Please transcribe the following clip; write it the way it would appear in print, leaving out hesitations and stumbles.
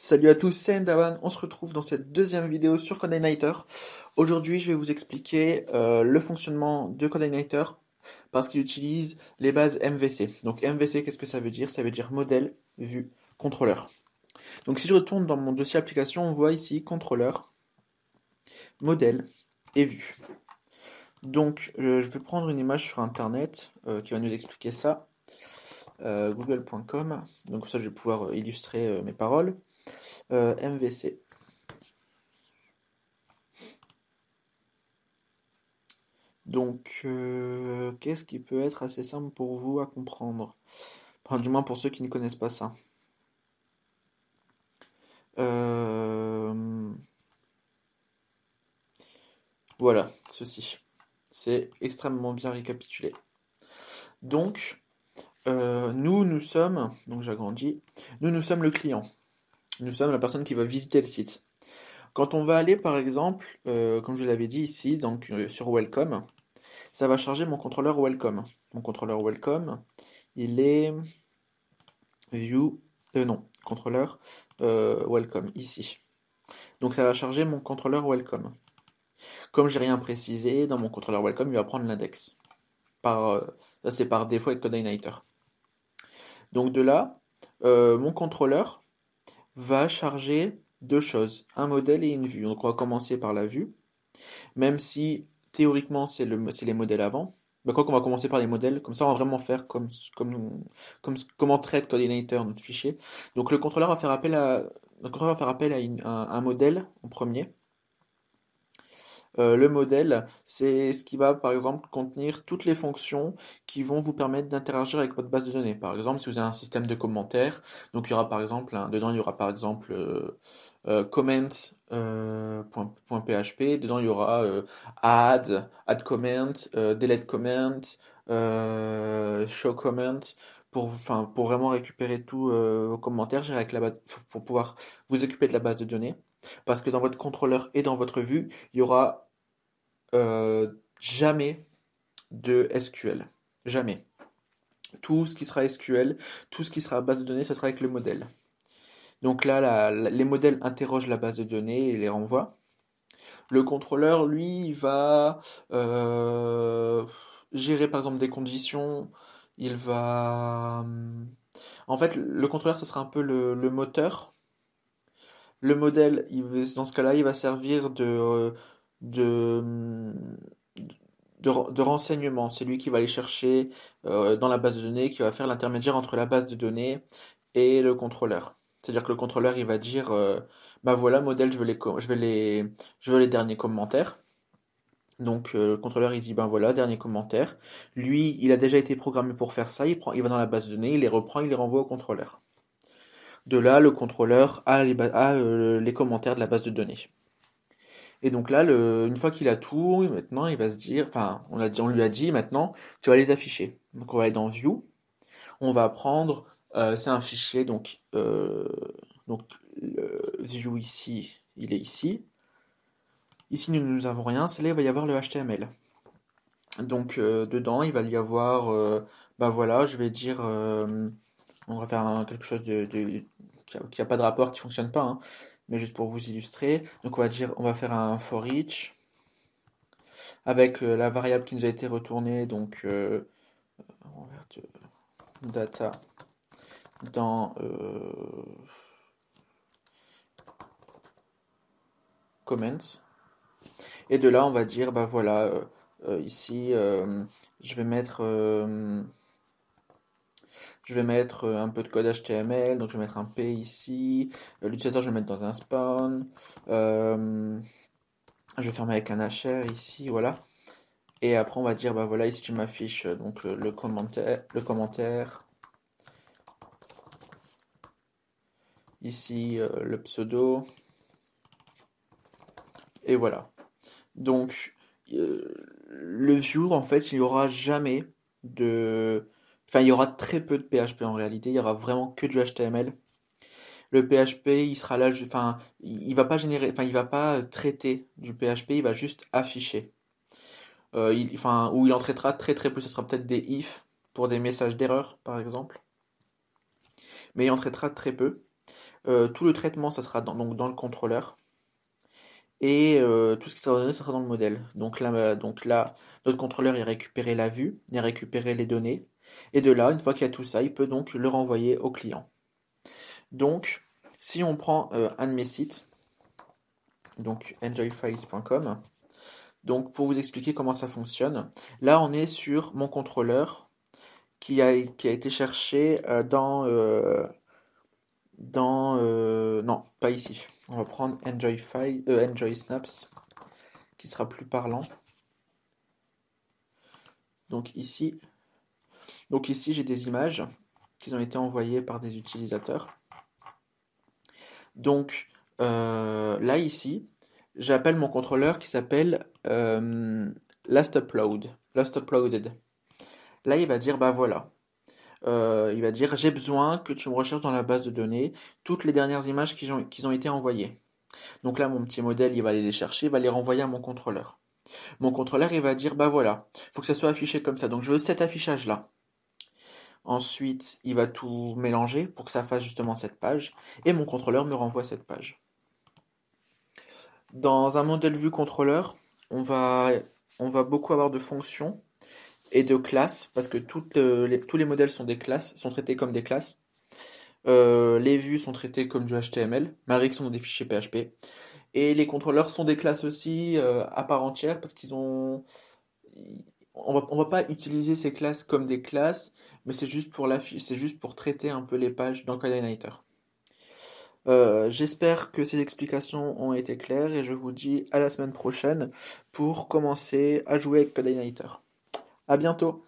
Salut à tous, c'est Endawan. On se retrouve dans cette deuxième vidéo sur Codeignator. Aujourd'hui, je vais vous expliquer le fonctionnement de Codeignator parce qu'il utilise les bases MVC. Donc MVC, qu'est-ce que ça veut dire? Ça veut dire modèle, vue, contrôleur. Donc si je retourne dans mon dossier application, on voit ici contrôleur, modèle et vue. Donc je vais prendre une image sur Internet qui va nous expliquer ça. Google.com. Donc comme ça, je vais pouvoir illustrer mes paroles. MVC. Donc, qu'est-ce qui peut être assez simple pour vous à comprendre? Enfin, du moins pour ceux qui ne connaissent pas ça. Euh, voilà, ceci. C'est extrêmement bien récapitulé. Donc, nous sommes, donc j'agrandis, nous sommes le client. Nous sommes la personne qui va visiter le site. Quand on va aller, par exemple, comme je l'avais dit ici, donc sur Welcome, ça va charger mon contrôleur Welcome. Mon contrôleur Welcome, il est View, non, contrôleur Welcome, ici. Donc ça va charger mon contrôleur Welcome. Comme j'ai rien précisé, dans mon contrôleur Welcome, il va prendre l'index. Ça c'est par défaut avec Codeignator. Donc de là, mon contrôleur va charger deux choses, un modèle et une vue. Donc on va commencer par la vue, même si théoriquement c'est les modèles avant. Bah, quoi qu'on va commencer par les modèles, comme ça on va vraiment faire comment traite Codeignator notre fichier. Donc le contrôleur va faire appel à un modèle en premier. Le modèle, c'est ce qui va, par exemple, contenir toutes les fonctions qui vont vous permettre d'interagir avec votre base de données. Par exemple, si vous avez un système de commentaires, donc il y aura par exemple, dedans il y aura par exemple comment .php, dedans il y aura add comment, delete comment, show comment, pour vraiment récupérer tous vos commentaires, gérer avec la base, pour pouvoir vous occuper de la base de données. Parce que dans votre contrôleur et dans votre vue, il y aura jamais de SQL. Jamais. Tout ce qui sera SQL, tout ce qui sera base de données, ça sera avec le modèle. Donc là, les modèles interrogent la base de données et les renvoient. Le contrôleur, lui, il va gérer par exemple des conditions. Il va. En fait, le contrôleur, ce sera un peu le moteur. Le modèle, dans ce cas-là, il va servir de, de renseignement. C'est lui qui va aller chercher dans la base de données, qui va faire l'intermédiaire entre la base de données et le contrôleur. C'est-à-dire que le contrôleur, il va dire, bah voilà, modèle, je veux les derniers commentaires. Donc le contrôleur, il dit, ben voilà, dernier commentaire. Lui, il a déjà été programmé pour faire ça. Il va dans la base de données, il les reprend, il les renvoie au contrôleur. De là, le contrôleur a les commentaires de la base de données. Et donc là, une fois qu'il a tout, maintenant il va se dire, enfin, on lui a dit maintenant, tu vas les afficher. Donc on va aller dans View, on va prendre, c'est un fichier, donc le View ici, il est ici. Ici nous avons rien, c'est là il va y avoir le HTML. Donc dedans il va y avoir, bah voilà, je vais dire, on va faire quelque chose qui a pas de rapport, qui fonctionne pas, hein, mais juste pour vous illustrer. Donc on va faire un for each avec la variable qui nous a été retournée, donc on va faire data dans comments. Et de là, on va dire, bah voilà, ici, je vais mettre, un peu de code HTML, donc je vais mettre un P ici. L'utilisateur, je vais le mettre dans un spawn. Je vais fermer avec un HR ici, voilà. Et après, on va dire, bah voilà, ici tu m'affiches donc le commentaire. Ici, le pseudo. Et voilà. Donc, le view, en fait, il y aura jamais de. Enfin, il y aura très peu de PHP en réalité. Il y aura vraiment que du HTML. Le PHP, il sera là. Enfin, il va pas générer. Enfin, il va pas traiter du PHP. Il va juste afficher. Enfin, où il en traitera très très peu. Ce sera peut-être des if pour des messages d'erreur, par exemple. Mais il en traitera très peu. Tout le traitement, ça sera donc dans le contrôleur. Et tout ce qui sera donné, ça sera dans le modèle. Donc là, notre contrôleur, il récupérait la vue, il récupérait les données. Et de là, une fois qu'il y a tout ça, il peut donc le renvoyer au client. Donc, si on prend un de mes sites, donc enjoyfiles.com, donc pour vous expliquer comment ça fonctionne, là on est sur mon contrôleur qui a été cherché non, pas ici. On va prendre Enjoy Snaps, qui sera plus parlant. Donc ici, j'ai des images qui ont été envoyées par des utilisateurs. Donc là ici, j'appelle mon contrôleur qui s'appelle Last Uploaded. Là, il va dire bah voilà. Il va dire j'ai besoin que tu me recherches dans la base de données toutes les dernières images qui ont été envoyées. Donc là, mon petit modèle, il va aller les chercher, il va les renvoyer à mon contrôleur. Mon contrôleur, il va dire bah voilà, il faut que ça soit affiché comme ça. Donc je veux cet affichage-là. Ensuite, il va tout mélanger pour que ça fasse justement cette page. Et mon contrôleur me renvoie cette page. Dans un modèle vue contrôleur, on va, on va beaucoup avoir de fonctions et de classes, parce que tous les modèles sont des classes, sont traités comme des classes. Les vues sont traitées comme du HTML, malgré qu'ils sont des fichiers PHP. Et les contrôleurs sont des classes aussi à part entière, parce qu'ils ont... on va pas utiliser ces classes comme des classes, mais c'est juste pour traiter un peu les pages dans Codeinator. J'espère que ces explications ont été claires et je vous dis à la semaine prochaine pour commencer à jouer avec Codeinator. À bientôt!